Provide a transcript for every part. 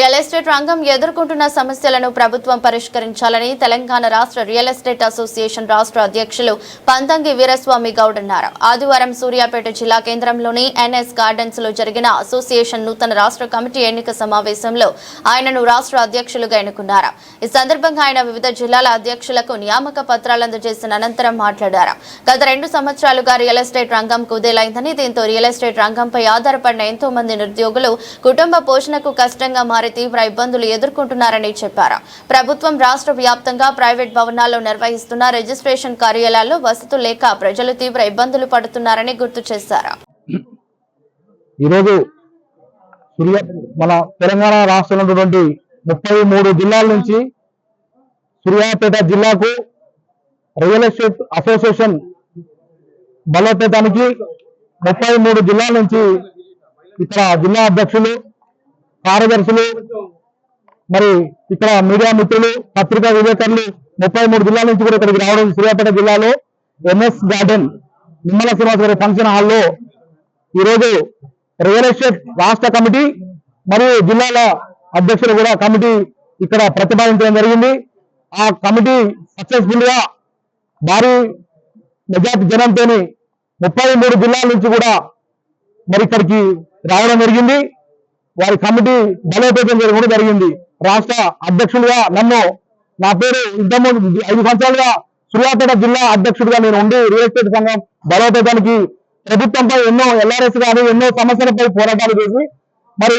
Real estate రంగం ఎదుర్కొంటున్న సమస్యలను ప్రభుత్వం పరిష్కరించాలని తెలంగాణ రాష్ట్ర రియల్ ఎస్టేట్ అసోసియేషన్ రాష్ట్ర అధ్యక్షులు పంతంగి వీరస్వామి గౌడ్ అన్నారు. ఆదివారం సూర్యాపేట జిల్లా కేంద్రంలోని ఎన్ఎస్ గార్డెన్స్ లో జరిగిన అసోసియేషన్ నూతన రాష్ట్ర కమిటీ ఎన్నిక సమావేశంలో ఆయనను రాష్ట్ర అధ్యక్షులుగా ఎన్నుకున్నారు. ఈ సందర్భంగా ఆయన వివిధ జిల్లాల అధ్యక్షులకు నియామక పత్రాలు అందజేసిన అనంతరం మాట్లాడారు. గత 2 సంవత్సరాలుగా రియల్ ఎస్టేట్ రంగం కుదేలైందని, దీంతో రియల్ ఎస్టేట్ రంగంపై ఆధారపడిన ఎంతో మంది నిరుద్యోగులు కుటుంబ పోషణకు కష్టంగా తీవ్ర ఇబ్బందులు ఎదుర్కొంటున్నారని చెప్పారు. ప్రభుత్వం రాష్ట్ర వ్యాప్తంగా ప్రైవేట్ భవనాల్లో నిర్వహిస్తున్న రిజిస్ట్రేషన్ కార్యాలయాల్లో వసతులు లేక ప్రజలు తీవ్ర ఇబ్బందులు పడుతున్నారని గుర్తు చేశారు. ఈరోజు మన తెలంగాణ రాష్ట్రంలో ఉన్నటువంటి 33 జిల్లాల నుంచి సూర్యాపేట జిల్లాకు రియల్ ఎస్టేట్ అసోసియేషన్ బలోపేతానికి 33 జిల్లాల నుంచి ఇక్కడ జిల్లా అధ్యక్షులు, కార్యదర్శులు, మరి ఇక్కడ మీడియా మిత్రులు, పత్రికా విలేకరులు 33 జిల్లాల నుంచి కూడా ఇక్కడికి రావడం. సూర్యాపేట జిల్లాలో ఎన్ఎస్ గార్డెన్ నిమ్మల శ్రీనివాస్ గారి ఫంక్షన్ హాల్లో ఈరోజు రియల్ ఎస్టేట్ రాష్ట్ర కమిటీ మరియు జిల్లాల అధ్యక్షులు కూడా కమిటీ ఇక్కడ ప్రతిపాదించడం జరిగింది. ఆ కమిటీ సక్సెస్ఫుల్ గా భారీ మెజార్టీ జనంతో 33 జిల్లాల నుంచి కూడా మరి ఇక్కడికి రావడం జరిగింది. వారి కమిటీ బలోపేతం కూడా జరిగింది. రాష్ట్ర అధ్యక్షులుగా నా పేరు ఇంతకుముందు 5 సంవత్సరాలుగా సూర్యాపేట జిల్లా అధ్యక్షుడిగా నేను ఉండి రియల్ ఎస్టేట్ సంఘం బలోపేతానికి ప్రభుత్వంపై ఎన్నో LRS కానీ ఎన్నో సమస్యలపై పోరాటాలు చేసి మరి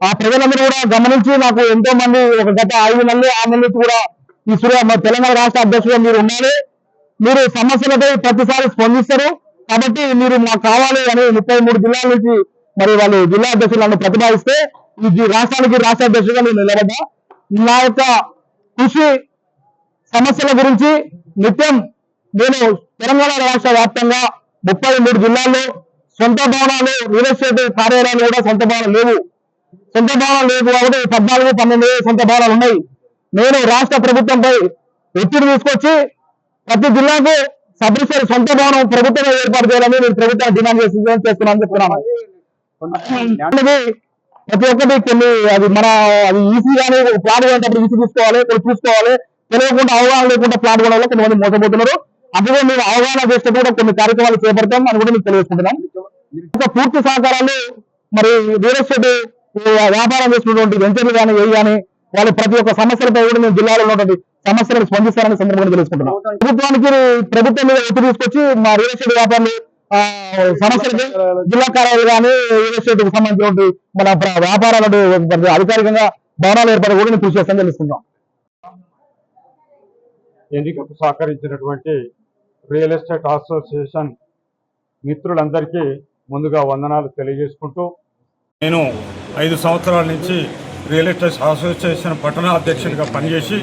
ఆ ప్రజలందరూ కూడా గమనించి నాకు ఎంతో మంది ఒక గత 5 నెలలు 6 నెలల నుంచి కూడా ఈ తెలంగాణ రాష్ట్ర అధ్యక్షుడిగా మీరు ఉండాలి, మీరు సమస్యలపై ప్రతిసారి స్పందిస్తారు కాబట్టి మీరు మాకు కావాలి అని 33 జిల్లాల నుంచి మరి వాళ్ళు జిల్లా అధ్యక్షులు నన్ను ప్రతిపాదిస్తే ఈ రాష్ట్రానికి రాష్ట్ర అధ్యక్షుడిగా నేను నిలబడ్డా. నా యొక్క కృషి సమస్యల గురించి నిత్యం నేను తెలంగాణ రాష్ట్ర వ్యాప్తంగా 33 జిల్లాల్లో సొంత భవనాలు, రియల్ ఎస్టేట్ కార్యాలయాలు కూడా సొంత భవనాలు లేవు. సొంత భవనాలు లేవు కాబట్టి 14, 12 సొంత భవనాలు ఉన్నాయి. నేను రాష్ట్ర ప్రభుత్వంపై ఒత్తిడి తీసుకొచ్చి ప్రతి జిల్లాకు సబ్ రిజిస్టర్ సొంత భవనం ప్రభుత్వమే ఏర్పాటు చేయాలని నేను ప్రభుత్వాన్ని డిమాండ్ చేస్తున్నాను చెప్తున్నాను. ప్రతి ఒక్కటి కొన్ని అది ఈసీ కానీ ప్లాట్ కొనేటప్పుడు ఈసీ తీసుకోవాలి, కొన్ని చూసుకోవాలి. తెలియకుండా అవగాహన లేకుండా ప్లాట్ కొనే వాళ్ళు కొంతమంది మోసపోతున్నారు. అందులో మీరు అవగాహన చేస్తే కూడా కొన్ని కార్యక్రమాలు చేపడతాం అని కూడా మీకు తెలియజేసుకుంటున్నాం. పూర్తి సహకారాలు మరి రియల్ ఎస్టేట్ వ్యాపారం చేసినటువంటి వెంచర్లు కానీ ఏ కానీ వాళ్ళు ప్రతి ఒక్క సమస్యలపై కూడా మేము జిల్లాలో ఉన్నటువంటి సమస్యలను స్పందిస్తారని సందర్భంగా తెలుసుకుంటున్నాం. ప్రభుత్వం మీద ఒత్తిడి తీసుకొచ్చి మా రియల్ ఎస్టేట్ వ్యాపారులు సమస్యలకి జిల్లా కార్యాలయాలు కానీ రియల్ ఎస్టేట్ కు సంబంధించిన మన వ్యాపారాలను అధికారికంగా భవనాలు ఏర్పాటు కూడా నేను కృషి చేస్తానని తెలుసుకుంటాం. ఎన్నికకు సహకరించినటువంటి రియల్ ఎస్టేట్ అసోసియేషన్ మిత్రులందరికీ ముందుగా వందనాలు తెలియజేసుకుంటూ, నేను 5 సంవత్సరాల నుంచి రియల్ ఎస్టేట్ అసోసియేషన్ పట్టణ అధ్యక్షుడిగా పనిచేసి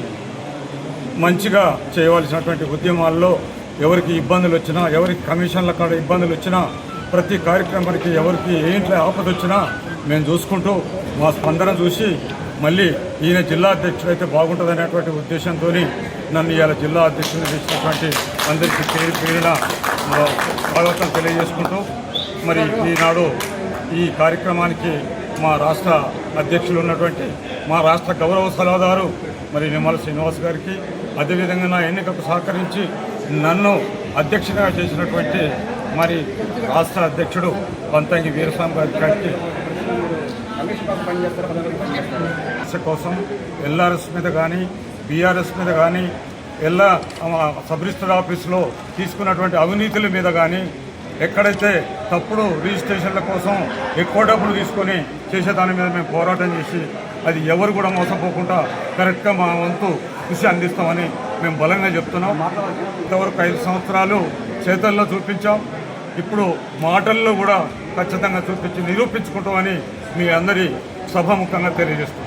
మంచిగా చేయవలసినటువంటి ఉద్యమాల్లో ఎవరికి ఇబ్బందులు వచ్చినా, ఎవరికి కమిషన్ల కాడ ఇబ్బందులు వచ్చినా, ప్రతి కార్యక్రమానికి ఎవరికి ఏంట్లో ఆపద వచ్చినా మేము చూసుకుంటూ మా స్పందన చూసి మళ్ళీ ఈయన జిల్లా అధ్యక్షుడు అయితే బాగుంటుంది అనేటువంటి ఉద్దేశంతో నన్ను ఇవాళ జిల్లా అధ్యక్షుడిని చేసినటువంటి అందరికీ పేరున స్వాగతం తెలియజేసుకుంటూ, మరి ఈనాడు ఈ కార్యక్రమానికి మా రాష్ట్ర అధ్యక్షులు ఉన్నటువంటి మా రాష్ట్ర గౌరవ సలహాదారు మరి నిమ్మల శ్రీనివాస్ గారికి, అదేవిధంగా నా ఎన్నికకు సహకరించి నన్ను అధ్యక్షుడిగా చేసినటువంటి మరి రాష్ట్ర అధ్యక్షుడు పంతంగి వీరస్వామి గారికి కోసం LRS మీద కానీ BRS మీద కానీ సబ్ రిజిస్టర్ ఆఫీసులో తీసుకున్నటువంటి అవినీతుల మీద కానీ ఎక్కడైతే తప్పుడు రిజిస్ట్రేషన్ల కోసం ఎక్కువ డబ్బులు తీసుకొని చేసేదాని మీద మేము పోరాటం చేసి అది ఎవరు కూడా మోసపోకుండా కరెక్ట్గా మా వంతు కృషి అందిస్తామని మేము బలంగా చెప్తున్నాం. ఇంతవరకు 5 సంవత్సరాలు చేతల్లో చూపించాం, ఇప్పుడు మాటల్లో కూడా ఖచ్చితంగా చూపించి నిరూపించుకుంటామని మీ అందరి సభాముఖంగా తెలియజేస్తున్నాం.